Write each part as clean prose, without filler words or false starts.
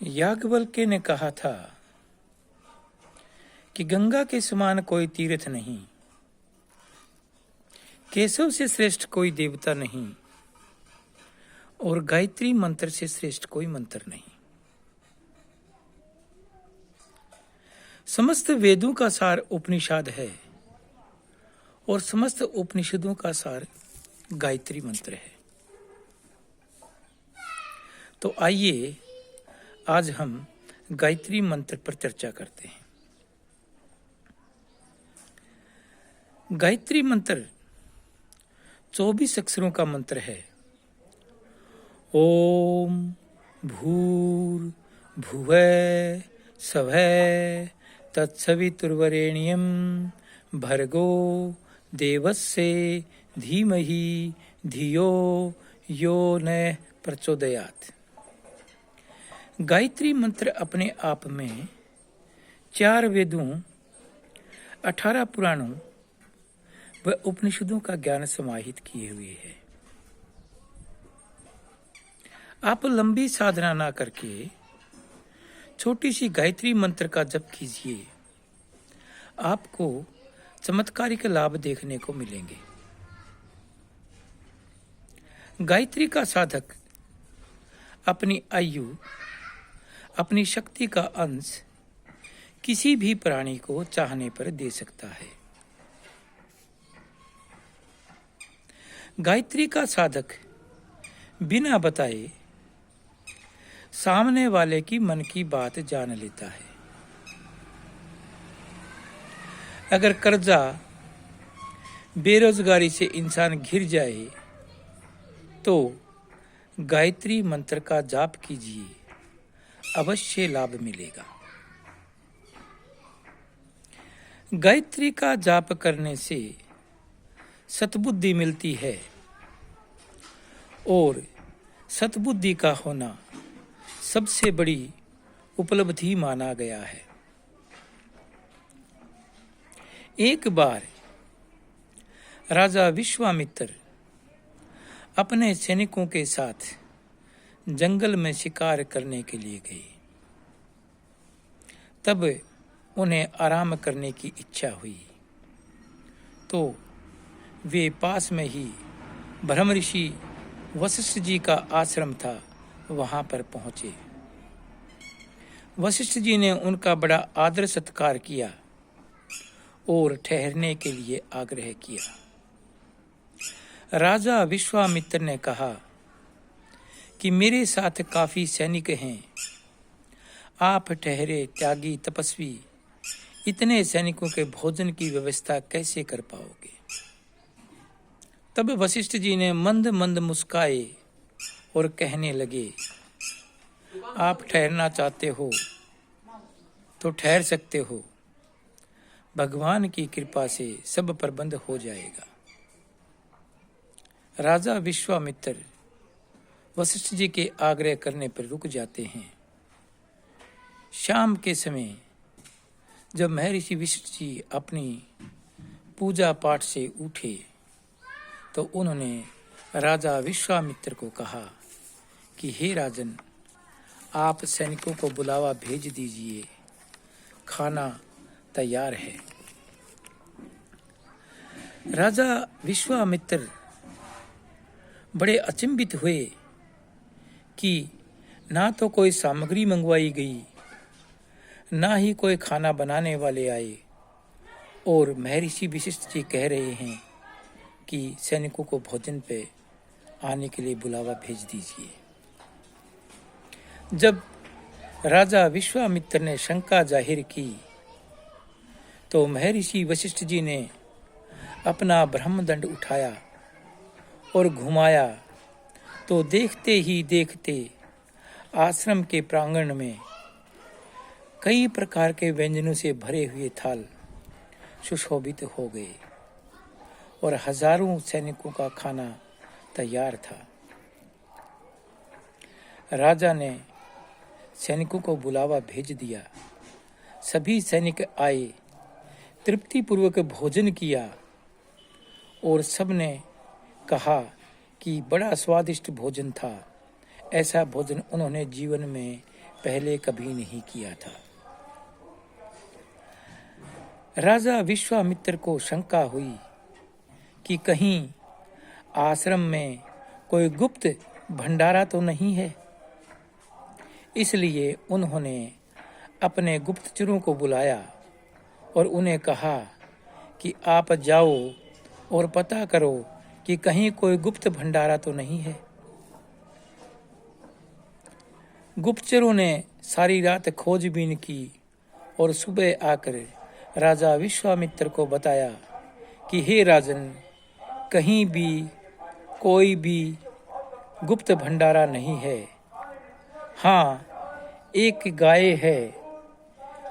याज्ञवल्क्य ने कहा था कि गंगा के समान कोई तीर्थ नहीं, केशव से श्रेष्ठ कोई देवता नहीं और गायत्री मंत्र से श्रेष्ठ कोई मंत्र नहीं। समस्त वेदों का सार उपनिषद है और समस्त उपनिषदों का सार गायत्री मंत्र है। तो आइए आज हम गायत्री मंत्र पर चर्चा करते हैं। गायत्री मंत्र 24 अक्षरों का मंत्र है। ओम भूर भुवः स्वः तत्सवितुर्वरेण्यं भर्गो देवस्य धीमहि धियो यो न प्रचोदयात्। गायत्री मंत्र अपने आप में 4 वेदों, 18 पुराणों व उपनिषदों का ज्ञान समाहित किए हुए है। आप लंबी साधना ना करके छोटी सी गायत्री मंत्र का जप कीजिए, आपको चमत्कारिक लाभ देखने को मिलेंगे। गायत्री का साधक अपनी आयु, अपनी शक्ति का अंश किसी भी प्राणी को चाहने पर दे सकता है। गायत्री का साधक बिना बताए सामने वाले की मन की बात जान लेता है। अगर कर्जा, बेरोजगारी से इंसान घिर जाए तो गायत्री मंत्र का जाप कीजिए, अवश्य लाभ मिलेगा। गायत्री का जाप करने से सतबुद्धि मिलती है और सतबुद्धि का होना सबसे बड़ी उपलब्धि माना गया है। एक बार राजा विश्वामित्र अपने सैनिकों के साथ जंगल में शिकार करने के लिए गए। तब उन्हें आराम करने की इच्छा हुई तो वे पास में ही ब्रह्म ऋषि वशिष्ठ जी का आश्रम था, वहां पर पहुंचे। वशिष्ठ जी ने उनका बड़ा आदर सत्कार किया और ठहरने के लिए आग्रह किया। राजा विश्वामित्र ने कहा कि मेरे साथ काफी सैनिक हैं, आप ठहरे त्यागी तपस्वी इतने सैनिकों के भोजन की व्यवस्था कैसे कर पाओगे? तब वशिष्ठ जी ने मंद मंद मुस्काए और कहने लगे, आप ठहरना चाहते हो तो ठहर सकते हो, भगवान की कृपा से सब प्रबंध हो जाएगा। राजा विश्वामित्र वशिष्ठ जी के आग्रह करने पर रुक जाते हैं। शाम के समय जब महर्षि वशिष्ठ जी अपनी पूजा पाठ से उठे तो उन्होंने राजा विश्वामित्र को कहा कि हे राजन, आप सैनिकों को बुलावा भेज दीजिए, खाना तैयार है। राजा विश्वामित्र बड़े अचंभित हुए कि ना तो कोई सामग्री मंगवाई गई, ना ही कोई खाना बनाने वाले आए और महर्षि वशिष्ठ जी कह रहे हैं कि सैनिकों को भोजन पे आने के लिए बुलावा भेज दीजिए। जब राजा विश्वामित्र ने शंका जाहिर की तो महर्षि वशिष्ठ जी ने अपना ब्रह्मदंड उठाया और घुमाया तो देखते ही देखते आश्रम के प्रांगण में कई प्रकार के व्यंजनों से भरे हुए थाल सुशोभित हो गए और हजारों सैनिकों का खाना तैयार था। राजा ने सैनिकों को बुलावा भेज दिया। सभी सैनिक आए, तृप्तिपूर्वक भोजन किया और सबने कहा कि बड़ा स्वादिष्ट भोजन था। ऐसा भोजन उन्होंने जीवन में पहले कभी नहीं किया था। राजा विश्वामित्र को शंका हुई कि कहीं आश्रम में कोई गुप्त भंडारा तो नहीं है। इसलिए उन्होंने अपने गुप्तचरों को बुलाया और उन्हें कहा कि आप जाओ और पता करो कि कहीं कोई गुप्त भंडारा तो नहीं है। गुप्तचरों ने सारी रात खोजबीन की और सुबह आकर राजा विश्वामित्र को बताया कि हे राजन, कहीं भी कोई भी गुप्त भंडारा नहीं है। हाँ, एक गाय है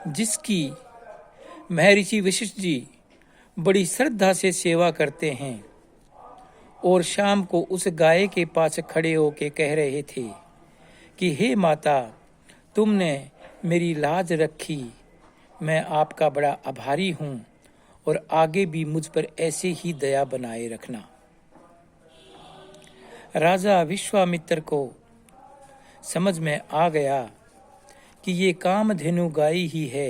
जिसकी महर्षि वशिष्ठ जी बड़ी श्रद्धा से सेवा करते हैं और शाम को उस गाय के पास खड़े होके कह रहे थे कि हे माता, तुमने मेरी लाज रखी, मैं आपका बड़ा आभारी हूँ और आगे भी मुझ पर ऐसे ही दया बनाए रखना। राजा विश्वामित्र को समझ में आ गया कि ये कामधेनु गाय ही है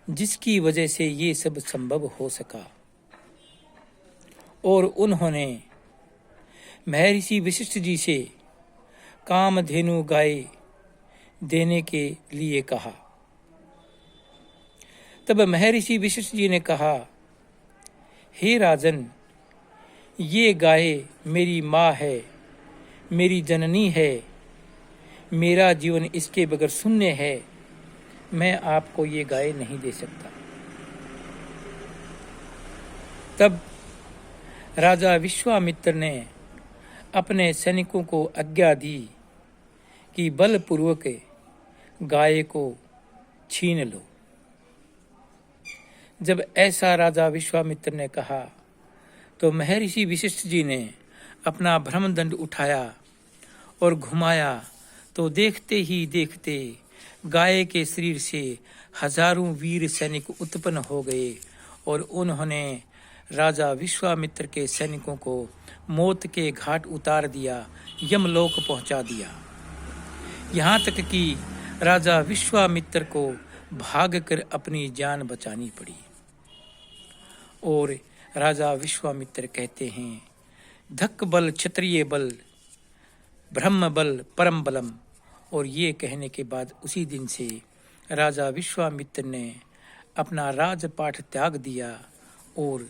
जिसकी वजह से ये सब संभव हो सका, और उन्होंने महर्षि वशिष्ठ जी से कामधेनु गाय देने के लिए कहा। तब महर्षि वशिष्ठ जी ने कहा, हे राजन, ये गाय मेरी माँ है, मेरी जननी है, मेरा जीवन इसके बगैर शून्य है, मैं आपको ये गाय नहीं दे सकता। तब राजा विश्वामित्र ने अपने सैनिकों को आज्ञा दी कि बलपूर्वक गाय को छीन लो। जब ऐसा राजा विश्वामित्र ने कहा तो महर्षि वशिष्ठ जी ने अपना ब्रह्मदंड उठाया और घुमाया तो देखते ही देखते गाय के शरीर से हजारों वीर सैनिक उत्पन्न हो गए और उन्होंने राजा विश्वामित्र के सैनिकों को मौत के घाट उतार दिया, यमलोक पहुंचा दिया। यहाँ तक कि राजा विश्वामित्र को भागकर अपनी जान बचानी पड़ी। और राजा विश्वामित्र कहते हैं, धक बल क्षत्रिय बल, ब्रह्म बल परम बलम। और ये कहने के बाद उसी दिन से राजा विश्वामित्र ने अपना राजपाठ त्याग दिया और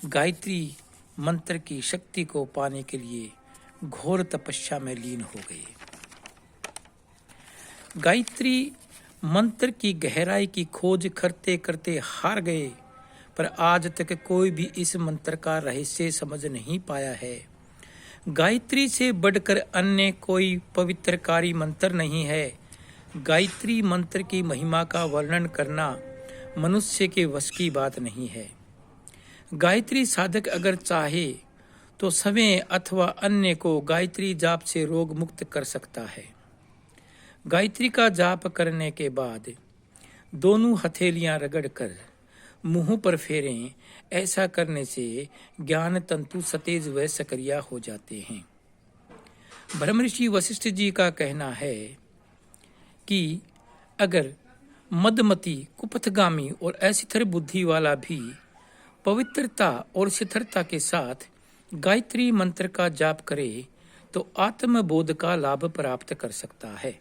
गायत्री मंत्र की शक्ति को पाने के लिए घोर तपस्या में लीन हो गए। गायत्री मंत्र की गहराई की खोज करते करते हार गए, पर आज तक कोई भी इस मंत्र का रहस्य समझ नहीं पाया है। गायत्री से बढ़कर अन्य कोई पवित्रकारी मंत्र नहीं है। गायत्री मंत्र की महिमा का वर्णन करना मनुष्य के वश की बात नहीं है। गायत्री साधक अगर चाहे तो स्वयं अथवा अन्य को गायत्री जाप से रोग मुक्त कर सकता है। गायत्री का जाप करने के बाद दोनों हथेलियां रगड़कर मुंह पर फेरें। ऐसा करने से ज्ञान तंतु सतेज व सक्रिय हो जाते हैं। ब्रह्मर्षि वशिष्ठ जी का कहना है कि अगर मदमती, कुपथगामी और अशिथिर बुद्धि वाला भी पवित्रता और शिथिरता के साथ गायत्री मंत्र का जाप करे तो आत्मबोध का लाभ प्राप्त कर सकता है।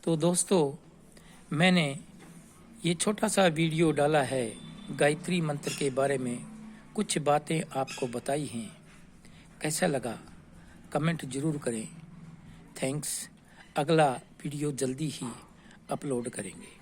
तो दोस्तों, मैंने ये छोटा सा वीडियो डाला है गायत्री मंत्र के बारे में, कुछ बातें आपको बताई हैं। कैसा लगा कमेंट जरूर करें। थैंक्स। अगला वीडियो जल्दी ही अपलोड करेंगे।